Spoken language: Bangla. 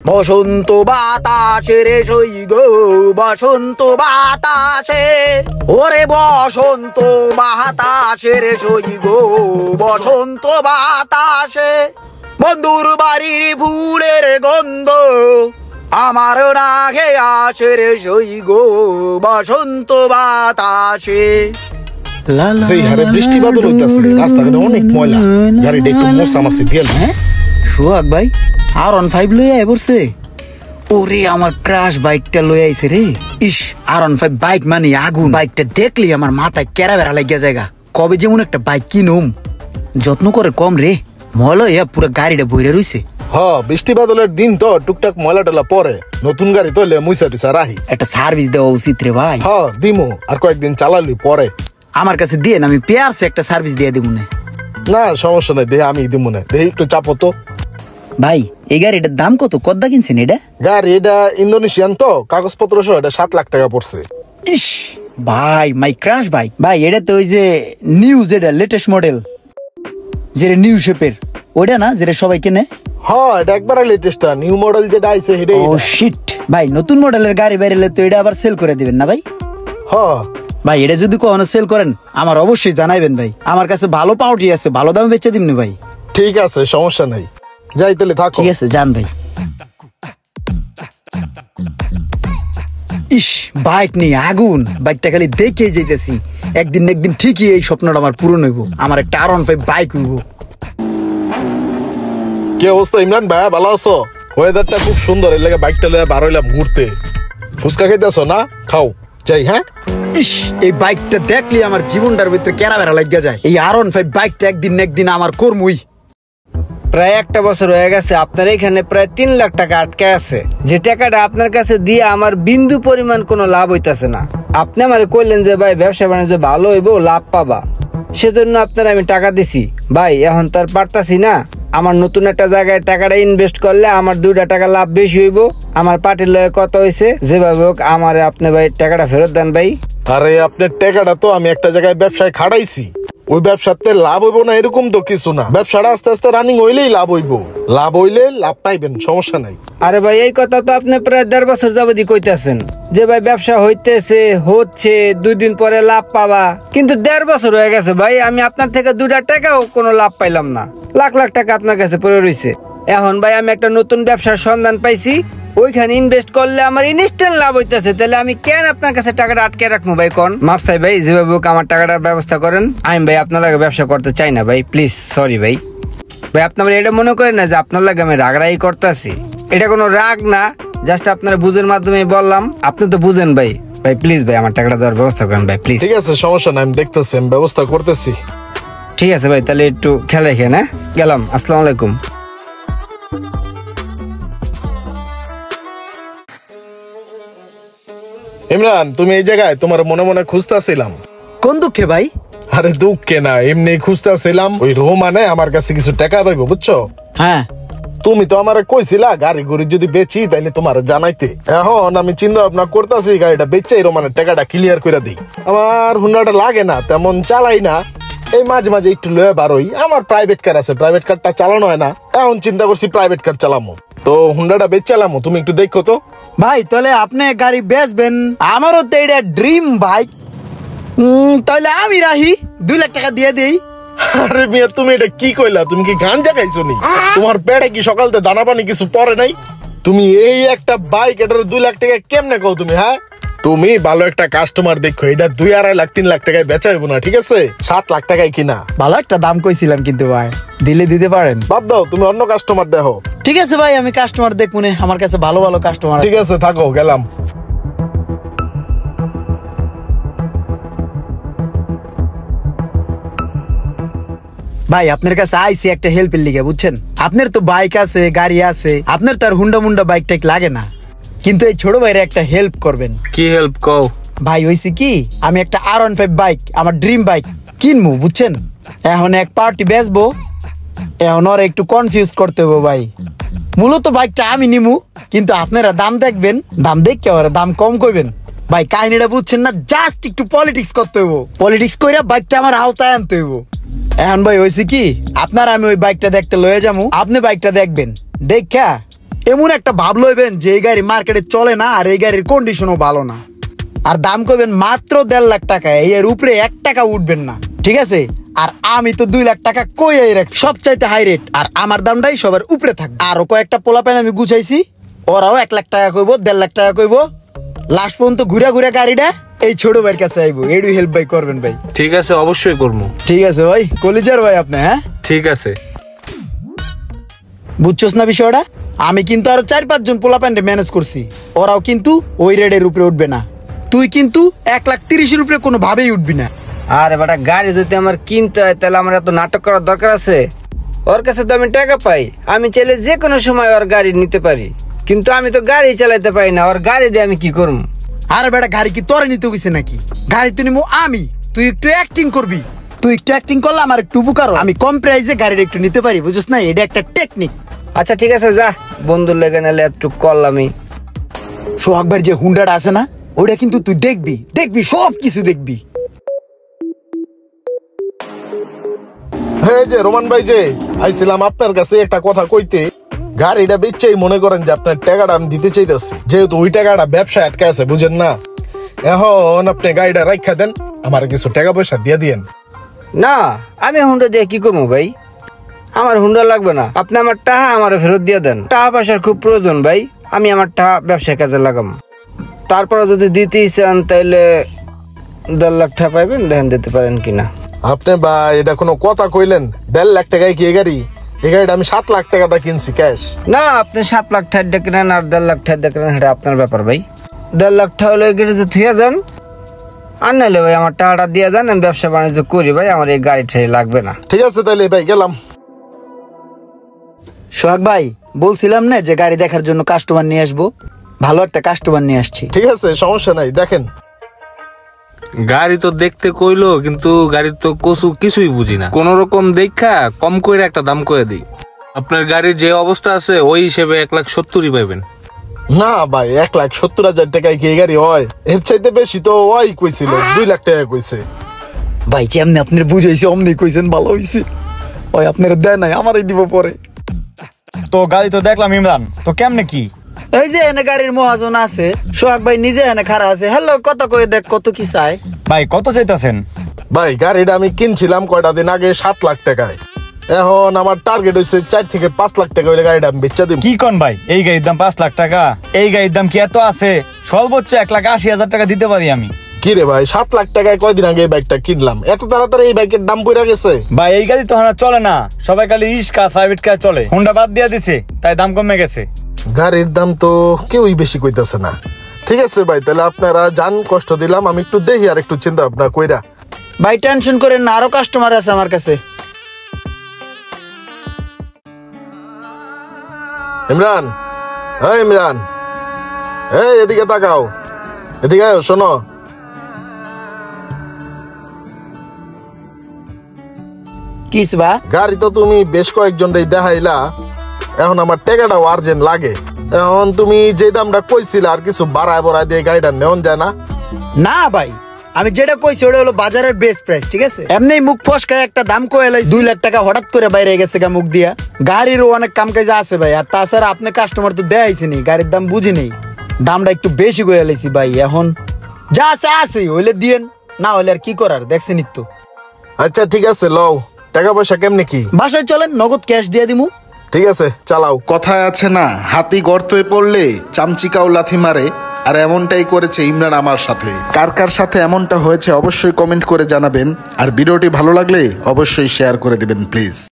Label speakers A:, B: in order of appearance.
A: বসন্ত বাতাসে রে সই গো বসন্ত বাতাসে, ওরে বসন্ত বাতাসে রে সই গো বসন্ত বাতাসে, বন্ধুর বাড়ির ফুলের গন্ধ আমার নাকে আসে রে সই গো বসন্ত বাতাসে।
B: সেই হারে বৃষ্টি বাদল হইতাছে, রাস্তাঘাটে অনেক ময়লা, গাড়িটা একটু মোছামাছি দিয়ে না।
A: সোহাগ ভাই R15 লই আই পড়ছে। ওরে আমার ক্রাশ বাইকটা লই আইছে রে। ইস R15 বাইক মানে আগুন। বাইকটা দেখলি আমার মাথায় কেরা বেড়া লাগিয়া জায়গা। কবে যেমন একটা বাইক কিনুম, যত্ন করে কম রে, ময়লা ইয়া পুরো গাড়িটা বইরে রইছে।
B: বৃষ্টি বাদলের দিন তো টুকটাক ময়লা টলা পরে, নতুন গাড়ি তো মুইসা টুসা রাহি।
A: একটা সার্ভিস দেওয়া উচিত রে ভাই।
B: দিমু, আর কয়েকদিন চালালি পরে
A: আমার কাছে দিয়ে আমি পেয়ারছে একটা সার্ভিস দিয়ে দিব
B: না। সমস্যা নাই, দেহে আমি দিব না, দেহে একটু চাপো তো।
A: ভাই এই গাড়িটার দাম কত? কদ্দা কিনছেন এটা?
B: গাড়ি এটা ইন্দোনেশিয়ান তো, কাগজপত্র সহ এটা 7 লাখ টাকা পড়ছে।
A: ইস ভাই মাই ক্রাশ বাইক। ভাই এটা তো ওই যে নিউ যেটা লেটেস্ট মডেল, যেটা নিউ শেপের ওইটা না, যেটা সবাই কেনে।
B: এটা একবারে লেটেস্ট নিউ মডেল যেটা আইছে সেটা।
A: ও শিট ভাই, নতুন মডেলের গাড়ি বেরোলে তো এটা আবার সেল করে দিবেন না ভাই? ভাই এটা যদি কখনো সেল করেন আমার অবশ্যই জানাইবেন ভাই। আমার কাছে ভালো পাউটি আছে, ভালো দামে বেচে দিমনি ভাই।
B: ঠিক আছে, সমস্যা নাই, যাই তাহলে থাকো।
A: ঠিক আছে যান ভাই। ইস বাইক নিয়ে আগুন, বাইকটা খালি দেখেই যাইতেছি, একদিন না একদিন ঠিকই এই স্বপ্নটা আমার পূরণ হইব, আমার একটা R15 বাইক হইব।
B: কি অবস্থা ইমরান ভাই, ভালো আছো? ওয়েদারটা খুব সুন্দর, এর লাগে বাইকটা লয়ে বার হইলাম ঘুরতে। ফুচকা খাইতেছো না? খাও যাই।
A: ইস এই বাইকটা দেখলে আমার জীবনটার ভিতরে কেরা বেড়া লাগিয়া যায়। এই R15 বাইকটা একদিন না একদিন আমার কর্মই।
C: প্রায় একটা বছর হয়ে গেছে আপনার এখানে প্রায় 3 লাখ টাকা আটকে আছে, যে টাকাটা আপনার কাছে দিয়ে আমার বিন্দু পরিমাণ কোনো লাভ হইতাছে না। আপনি আমারে কইলেন যে ভাই ব্যবসা বাণিজ্য ভালো হইব, লাভ পাবা, সেজন্য আপনার আমি টাকা দিছি। ভাই এখন তো আর পারতাছি না, আমার নতুন একটা জায়গায় টাকাটা ইনভেস্ট করলে আমার 2টা টাকা লাভ বেশি হইব। আমার পার্টির লয়ে কত হয়েছে, যেভাবে হোক আমার আপনি ভাই টাকাটা ফেরত দেন ভাই।
B: আরে আপনার টাকাটা তো আমি একটা জায়গায় ব্যবসায় খাটাইছি, ওই ব্যবসাতে লাভ হইব না এরকম তো কিছু না। ব্যবসাটা আস্তে আস্তে রানিং হইলেই লাভ হইব, লাভ হইলে লাভ পাইবেন, সমস্যা নাই।
C: আরে ভাই এই কথা তো আপনি প্রায় 1.5 বছর যাবতই কইতাছেন যে ভাই ব্যবসা হইতেছে, হচ্ছে, 2 দিন পরে লাভ পাবা, কিন্তু 1.5 বছর হয়ে গেছে ভাই, আমি আপনার থেকে 2টা টাকাও কোনো লাভ পাইলাম না। লাখ লাখ টাকা আপনার কাছে পড়ে রইছে। এখন ভাই আমি একটা নতুন ব্যবসার সন্ধান পাইছি, ওইখানে ইনভেস্ট করলে আমার ইনস্ট্যান্ট লাভ হইতেছে, তাহলে আমি কেন আপনার কাছে টাকাটা আটকে রাখবো ভাই? কোন মাপ চাই ভাই, যেভাবে আমার টাকাটার ব্যবস্থা করেন। আমি ভাই আপনার লাগে ব্যবসা করতে চাই না ভাই, প্লিজ সরি ভাই। ভাই আপনার এটা মনে করেন না যে আপনার লাগে আমি রাগরাই করতেছি, এটা কোনো রাগ না, জাস্ট আপনার বুঝের মাধ্যমে বললাম, আপনি তো বুঝেন ভাই। ভাই প্লিজ ভাই আমার টাকাটা দেওয়ার ব্যবস্থা করেন ভাই, প্লিজ।
B: ঠিক আছে, সমস্যা নাই, আমি দেখতেছি, আমি ব্যবস্থা করতেছি।
C: ঠিক আছে ভাই, তাহলে একটু খেয়াল রেখেন। গেলাম, আসসালামু আলাইকুম।
B: ইমরান, তুমি এই জায়গায় তোমার মনে মনে খুঁজতেছিলাম।
A: কোন দুঃখে ভাই?
B: আরে দুঃখে না, এমনি খুঁজতেছিলাম। ওই রোমানে আমার কাছে কিছু টাকা পাইবো, বুঝছো?
A: হ্যাঁ
B: তুমি তো আমারে কইছিলা গাড়ি গুড়ি যদি বেচি তাইলে তোমার জানাইতে। এখন আমি চিন্তা ভাবনা করতেছি গাড়িটা বেচে রোমানের টাকাটা ক্লিয়ার করে দিই। আমার হুন্ডাটা লাগে না, তেমন চালাই না, এই মাঝে মাঝে একটু লয়ে বারোই। আমার প্রাইভেট কার আছে, প্রাইভেট কারটা চালানো হয় না, এখন চিন্তা করছি প্রাইভেট কার চালামো। তো হুন্ডাটা বেচ চালামো, তুমি একটু দেখো তো।
A: ভাই তাহলে আপনি গাড়ি বেচবেন, আমারও তো এটা ড্রিম বাইক, তাহলে আমি রাহি 2 লাখ টাকা দিয়ে দিই।
B: আরে মিয়া, তুমি এটা কি কইলা? তুমি কি গাঞ্জা খাইছো নি? তোমার পেটে কি সকালতে দানা পানি কিছু পরে নাই? তুমি এই একটা বাইক, এটার 2 লাখ টাকা কেমনে কও তুমি? তুমি ভালো একটা কাস্টমার দেখো, এটা 2-2.5 লাখ 3 লাখ টাকায় বেচা হইব না, ঠিক আছে? 7 লাখ টাকায় কিনা।
A: ভালো একটা দাম কইছিলাম, কিন্তু ভাই দিলে দিতে পারেন।
B: বাদ দাও, তুমি অন্য কাস্টমার দেখো।
A: ঠিক আছে ভাই, আমি কাস্টমার দেখবো না, আমার কাছে ভালো ভালো কাস্টমার।
B: ঠিক আছে, থাকো, গেলাম।
A: ভাই আপনার কাছে আইসি একটা হেল্পের লিগে, বুঝছেন? আপনার তো বাইক আছে, গাড়ি আছে, আপনার তো আর হুন্ডা মুন্ডা বাইক টাইক লাগে না, কিন্তু এই ছোট ভাইয়ের একটা হেল্প করবেন।
C: কি হেল্প কও?
A: ভাই হইছে কি, আমি একটা R15 বাইক, আমার ড্রিম বাইক কিনবো, বুঝছেন? এখন এক পার্টি বেচবো, এখন ওরা একটু কনফিউজ করতে হবে ভাই। মূলত বাইকটা আমি নিমু, কিন্তু আপনারা দাম দেখবেন, দাম দেখে ওরা দাম কম করবেন। ভাই কাহিনীটা বুঝছেন না, জাস্ট একটু পলিটিক্স করতে হইব, পলিটিক্স কইরা বাইকটা আমার আওতায় আনতে হইব। এখন ভাই হয়েছে কি, আপনার আমি ওই বাইকটা দেখতে লয়ে যাবো, আপনি বাইকটা দেখবেন, দেখা এমন একটা ভাব লইবেন যে এই গাড়ি মার্কেটে চলে না আর এই গাড়ির কন্ডিশনও ভালো না। আর দাম কইবেন মাত্র 1.5 লাখ টাকা, এর উপরে 1 টাকা উঠবেন না, ঠিক আছে? আর আমি তো 2 লাখ টাকা কইয়াই রাখছি, সবচাইতে হাই রেট, আর আমার দামটাই সবার উপরে থাকবে। আরো কয়েকটা পোলাপাইন আমি গুছাইছি, ওরাও 1 লাখ টাকা কইবো, 1.5 লাখ টাকা কইবো। লাস্ট পর্যন্ত ঘুরে ঘুরে গাড়িটা এই ছোট ভাইয়ের কাছে আইবো, এডু হেল্প ভাই করবেন ভাই।
D: ঠিক আছে, অবশ্যই করবো।
A: ঠিক আছে ভাই, কলিজার ভাই আপনি। হ্যাঁ
D: ঠিক আছে।
A: বুঝছস না বিষয়টা? আমি কিন্তু আরো 4-5 জন পোলাপাইনরে ম্যানেজ করছি, ওরাও কিন্তু ওই রেটের উপরে উঠবে না। তুই কিন্তু 1,30,000 উপরে কোনো ভাবেই উঠবি না।
C: আরে বেটা, গাড়ি যদি আমার কিনতে হয় তাহলে আমার এত নাটক করার দরকার আছে? ওর কাছে তো আমি টাকা পাই, আমি চাইলে যে কোনো সময় ওর গাড়ি নিতে পারি, কিন্তু আমি তো গাড়ি চালাইতে পারি না, ওর গাড়ি দিয়ে আমি কি করবো?
A: আরে বেটা, গাড়ি কি তোরে নিতে গেছে নাকি? গাড়ি তো নিবো আমি, তুই একটু অ্যাক্টিং করবি। তুই একটু অ্যাক্টিং করলে আমার একটু উপকার হয়। আমি কম প্রাইসে গাড়িটা একটু নিতে পারি, বুঝছিস না? এটা একটা টেকনিক।
C: আচ্ছা ঠিক আছে, যা, বন্ধুর লেগে নালে একটু কল আমি।
A: সোহাগ ভাইয়ের যে হুন্ডাটা আছে না, ওটা কিন্তু তুই দেখবি, সব কিছু দেখবি।
B: হ্যাঁ যে রোমান ভাই, যে আইছিলাম আপনার কাছে একটা কথা কইতে। গাড়িটা বেচেই মনে করেন যে আপনার টাকাটা আমি দিতে চাইতেছি, যেহেতু ওই টাকাটা ব্যবসায় আটকে আছে, বুঝেন না? এখন আপনি গাড়িটা রাখা দেন, আমার কিছু টাকা পয়সা দিয়ে দিয়েন।
C: না, আমি হুন্ডা দিয়ে কি করবো ভাই? আমার হুন্ডা লাগবে না, আপনি আমার টাকা আমার ফেরত দিয়ে দেন। টাকা পয়সার খুব প্রয়োজন ভাই, আমি আমার টাকা ব্যবসায় কাজে লাগাম। তারপরে যদি দিতেই চান তাহলে 1.5 লাখ টাকা পাইবেন, দেখেন দিতে পারেন কিনা।
B: আপনি ভাই এটা কোনো কথা কইলেন? 1.5 লাখ টাকায় কি এই গাড়ি? এই গাড়িটা আমি 7 লাখ টাকা দা কিনছি ক্যাশ।
C: না, আপনি 7 লাখ টাকা কিনেন আর 1.5 লাখ টাকা কিনেন, সেটা আপনার ব্যাপার ভাই। 1.5 লাখ টাকা হলে গেড়ে থুয়ে যান, আর নাইলে ভাই আমার টাকাটা দিয়ে যান, আমি ব্যবসা বাণিজ্য করি ভাই, আমার এই গাড়ি ঠাড়ি লাগবে না।
B: ঠিক আছে তাহলে ভাই, গেলাম।
A: সোহাগ ভাই, বলছিলাম না যে গাড়ি দেখার জন্য কাস্টমার নিয়ে আসবো, ভালো একটা কাস্টমার নিয়ে আসছি।
B: ঠিক আছে, সমস্যা নাই, দেখেন।
D: গাড়ি তো দেখতে কইলো, কিন্তু গাড়ির তো কিছুই বুঝি না। কোন রকম দেখা কম করে একটা দাম করে দিই। আপনার গাড়ির যে অবস্থা আছে ওই হিসেবে 1,70,000 পাইবেন।
B: না ভাই, 1,70,000 টাকায় কি এই গাড়ি হয়? এর চাইতে বেশি তো ওই কইছিল, 2 লাখ টাকা কইছে।
A: ভাই যেমনি আপনার বুঝাইছে অমনি কইছেন, ভালো হইছে। ওই আপনার দেয় নাই, আমারই দিব পরে।
E: তো গাড়ি তো দেখলাম ইমরান, তো কেমনে কি?
A: এই যে এনে গাড়ির মহাজন আছে, সোহাগ ভাই নিজে এনে খাড়া আছে। হ্যালো, কত কই দেখ, কত কি চাই?
E: ভাই কত চাইতেছেন?
B: ভাই গাড়িটা আমি কিনছিলাম কয়টা দিন আগে 7 লাখ টাকায়। এখন আমার টার্গেট হইছে 4 থেকে 5 লাখ টাকা হইলে গাড়িটা আমি বেচা দিব।
E: কি কোন ভাই, এই গাড়ির দাম 5 লাখ টাকা? এই গাড়ির দাম কি এত আছে? সর্বোচ্চ 1,80,000 টাকা দিতে পারি আমি।
B: কি রে ভাই, 7 লাখ টাকায় কয়দিন আগে এই বাইকটা কিনলাম, এত তাড়াতাড়ি এই বাইকের দাম পড়ে গেছে?
E: ভাই এই গাড়ি তো হানা চলে না, সবাই খালি রিক্সা প্রাইভেট কার চলে, হুন্ডা বাদ দিয়ে দিছে, তাই দাম কমে গেছে।
B: গাড়ির দাম তো কেউই বেশি কইতাছে না। ঠিক আছে ভাই, তাহলে আপনারা যান, কষ্ট দিলাম, আমি একটু দেখি আর একটু চিন্তা ভাবনা কইরা।
A: ভাই টেনশন করেন না, আরো কাস্টমার আছে আমার কাছে।
B: ইমরান, হ্যাঁ ইমরান, এই এদিকে তাকাও, এদিকে আয়, শোনো।
A: কিস বা?
B: গাড়ি তো তুমি বেশ কয়েকজনই দেখাইলা, এখন আমার টাকাটাও আর্জেন্ট লাগে। এখন তুমি যে দামটা কইছিলা আর কিছু বাড়ায় দিয়ে গাড়িটা নেওয়া যায় না?
A: না ভাই, আমি যেটা কইছি ওটা হলো বাজারের বেস্ট প্রাইস, ঠিক আছে? এমনি মুখ ফসকায় একটা দাম কইলাই 2 লাখ টাকা হঠাৎ করে বাইরে গেছে গা মুখ দিয়া। গাড়িরও অনেক কাম কাজ আছে ভাই, আর তাছাড়া আপনি কাস্টমার তো দেখাইছেনি, গাড়ির দাম বুঝি নেই, দামটা একটু বেশি কইলাইছি ভাই। এখন যা আছে আছে হইলে দিয়েন, না হইলে আর কি করার, দেখছেনই তো।
B: আচ্ছা ঠিক আছে, লও। টাকা পয়সা কেমনে কি?
A: বাসায় চলেন, নগদ ক্যাশ দিয়ে দিমু।
B: ঠিক আছে, চালাও।
F: কথায় আছে না, হাতি গর্তে পড়লে চামচিকাও লাথি মারে, আর এমনটাই করেছে ইমরান আমার সাথে। কার কার সাথে এমনটা হয়েছে অবশ্যই কমেন্ট করে জানাবেন, আর ভিডিওটি ভালো লাগলে অবশ্যই শেয়ার করে দিবেন প্লিজ।